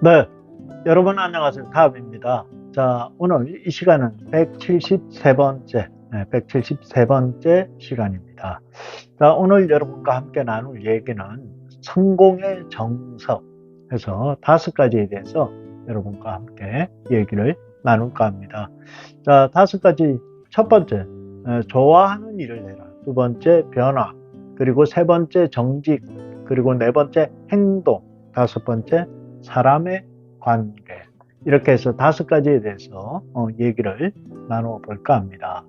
네, 여러분 안녕하세요. 가업입니다. 자, 오늘 이 시간은 173번째, 173번째 시간입니다. 자, 오늘 여러분과 함께 나눌 얘기는 성공의 정석 해서 5가지에 대해서 여러분과 함께 얘기를 나눌까 합니다. 자, 5가지. 첫 번째, 좋아하는 일을 해라. 두 번째, 변화. 그리고 세 번째, 정직. 그리고 네 번째, 행동. 다섯 번째, 사람의 관계. 이렇게 해서 5가지에 대해서 얘기를 나눠 볼까 합니다.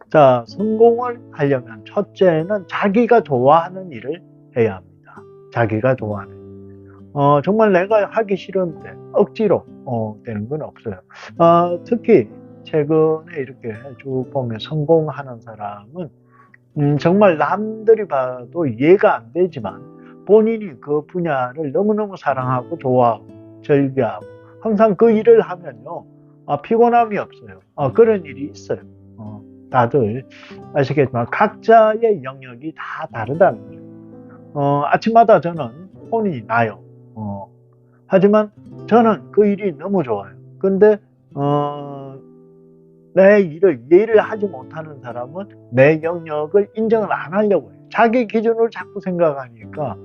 자, 성공을 하려면 첫째는 자기가 좋아하는 일을 해야 합니다. 자기가 좋아하는 일. 정말 내가 하기 싫은데 억지로 되는 건 없어요. 특히 최근에 이렇게 쭉 보면 성공하는 사람은 정말 남들이 봐도 이해가 안 되지만 본인이 그 분야를 너무너무 사랑하고 좋아하고 즐겨하고 항상 그 일을 하면요, 피곤함이 없어요. 그런 일이 있어요. 다들 아시겠지만 각자의 영역이 다 다르다는 거죠. 아침마다 저는 혼이 나요. 하지만 저는 그 일이 너무 좋아요. 근데 내 일을 하지 못하는 사람은 내 영역을 인정을 안 하려고 해요. 자기 기준을 자꾸 생각하니까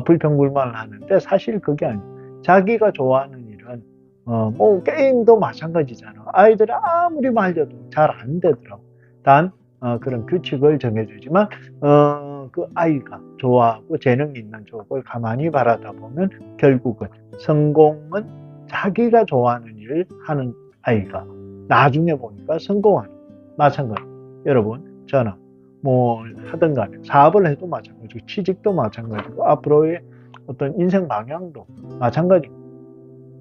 불평불만을 하는데, 사실 그게 아니에요. 자기가 좋아하는 일은 뭐 게임도 마찬가지잖아. 아이들이 아무리 말려도 잘 안 되더라고. 단 그런 규칙을 정해주지만 그 아이가 좋아하고 재능이 있는 쪽을 가만히 바라다 보면 결국은 성공은 자기가 좋아하는 일을 하는 아이가 나중에 보니까 성공하는. 마찬가지. 여러분, 저는 뭘 하든 간에 사업을 해도 마찬가지고 취직도 마찬가지고 앞으로의 어떤 인생 방향도 마찬가지고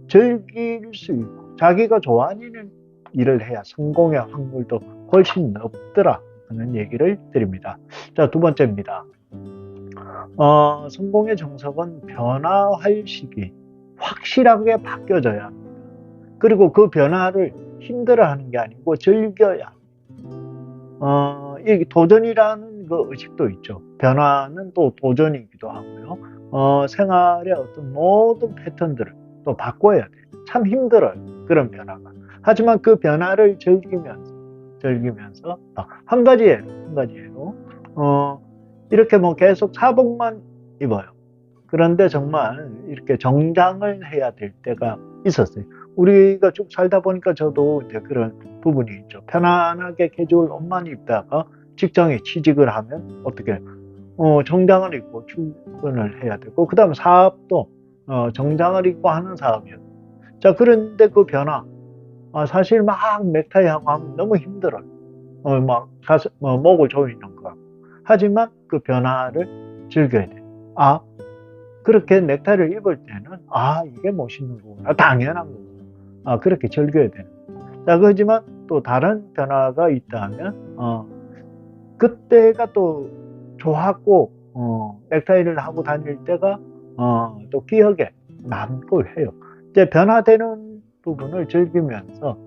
즐길 수 있고 자기가 좋아하는 일을 해야 성공의 확률도 훨씬 높더라 하는 얘기를 드립니다. 자, 두 번째입니다. 성공의 정석은 변화할 시기 확실하게 바뀌어져야 합니다. 그리고 그 변화를 힘들어하는 게 아니고 즐겨야. 이 도전이라는 그 의식도 있죠. 변화는 또 도전이기도 하고요. 생활의 어떤 모든 패턴들을 또 바꿔야 돼요. 참 힘들어요. 그런 변화가. 하지만 그 변화를 즐기면서 한 가지 예로, 이렇게 뭐 계속 사복만 입어요. 그런데 정말 이렇게 정장을 해야 될 때가 있었어요. 우리가 쭉 살다 보니까 저도 이제 그런 부분이 있죠. 편안하게 캐주얼 옷만 입다가 직장에 취직을 하면 어떻게 해요? 정장을 입고 출근을 해야 되고, 그 다음 사업도 정장을 입고 하는 사업이에요. 자, 그런데 그 변화, 사실 막 넥타이 하고 하면 너무 힘들어요. 막 가슴, 목을 조이는 거 같고. 하지만 그 변화를 즐겨야 돼요. 그렇게 넥타이를 입을 때는 이게 멋있는 거구나, 당연한 거구나, 그렇게 즐겨야 되는 거예요. 자, 그렇지만 또 다른 변화가 있다면 그때가 또 좋았고 넥타이를 하고 다닐 때가 또 기억에 남고 해요. 이제 변화되는 부분을 즐기면서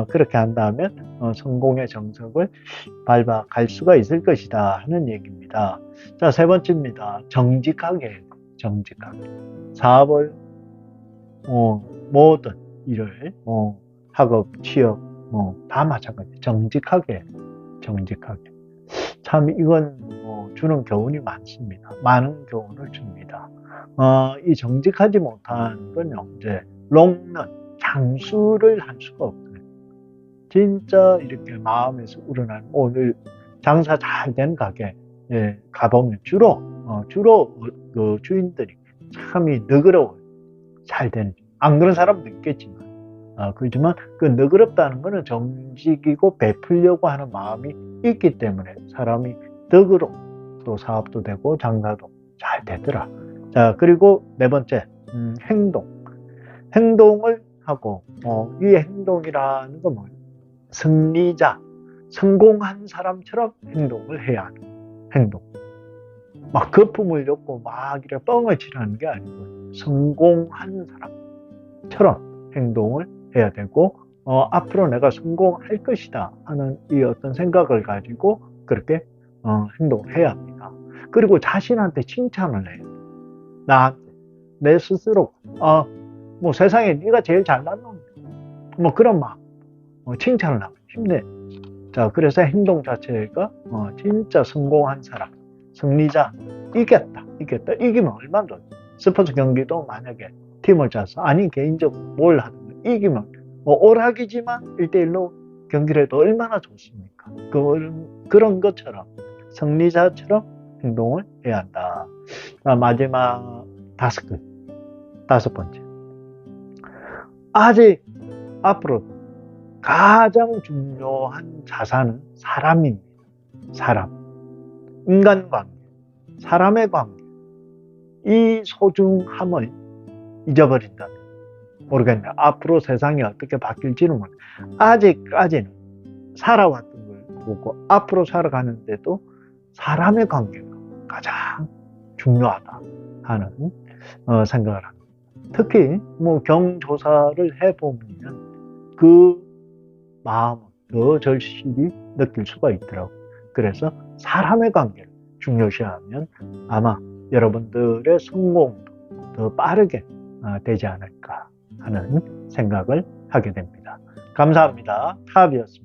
그렇게 한다면 성공의 정석을 밟아갈 수가 있을 것이다 하는 얘기입니다. 자, 세 번째입니다. 정직하게 사업을 모든 일을 학업, 취업 다 마찬가지. 정직하게. 참 이건 주는 교훈이 많습니다. 많은 교훈을 줍니다. 이 정직하지 못한 건요, 이제 롱런 장수를 할 수가 없어요. 진짜 이렇게 마음에서 우러나는, 오늘 장사 잘 된 가게 가보면 주로 그 주인들이 참이 너그러워요. 잘 되는. 안 그런 사람도 있겠지만, 그렇지만 그 너그럽다는 거는 정직이고 베풀려고 하는 마음이 있기 때문에 사람이 덕으로 또 사업도 되고 장사도 잘 되더라. 자, 그리고 네 번째, 행동을 하고, 이 행동이라는 건 뭐예요? 승리자, 성공한 사람처럼 행동을 해야 하는 행동. 막 거품을 엮고 막 이렇게 뻥을 치라는 게 아니고 성공한 사람처럼 행동을 해야 되고, 앞으로 내가 성공할 것이다 하는 이 어떤 생각을 가지고 그렇게 행동을 해야 합니다. 그리고 자신한테 칭찬을 해요. 나한테, 내 스스로 뭐 세상에 네가 제일 잘난 놈, 뭐 그런 마음, 칭찬을 하고 힘내. 자, 그래서 행동 자체가 진짜 성공한 사람, 승리자, 이겼다. 이기면 얼마나 좋아. 스포츠 경기도 만약에 팀을 짜서, 아니 개인적으로 뭘 하든 이기면 오락이지만 1대1로 경기를 해도 얼마나 좋습니까? 그런 것처럼 승리자처럼 행동을 해야 한다. 마지막 다섯 번째. 아직 앞으로 가장 중요한 자산은 사람입니다. 사람. 인간관계. 사람의 관계. 이 소중함을 잊어버린다면 모르겠네요. 앞으로 세상이 어떻게 바뀔지는 모르겠어요. 아직까지는 살아왔던 걸 보고 앞으로 살아가는데도 사람의 관계가 가장 중요하다 하는 생각을 합니다. 특히 뭐 경조사를 해보면 그 마음을 더 절실히 느낄 수가 있더라고요. 그래서 사람의 관계를 중요시하면 아마 여러분들의 성공도 더 빠르게 되지 않을까 하는 생각을 하게 됩니다. 감사합니다. 탑이었습니다.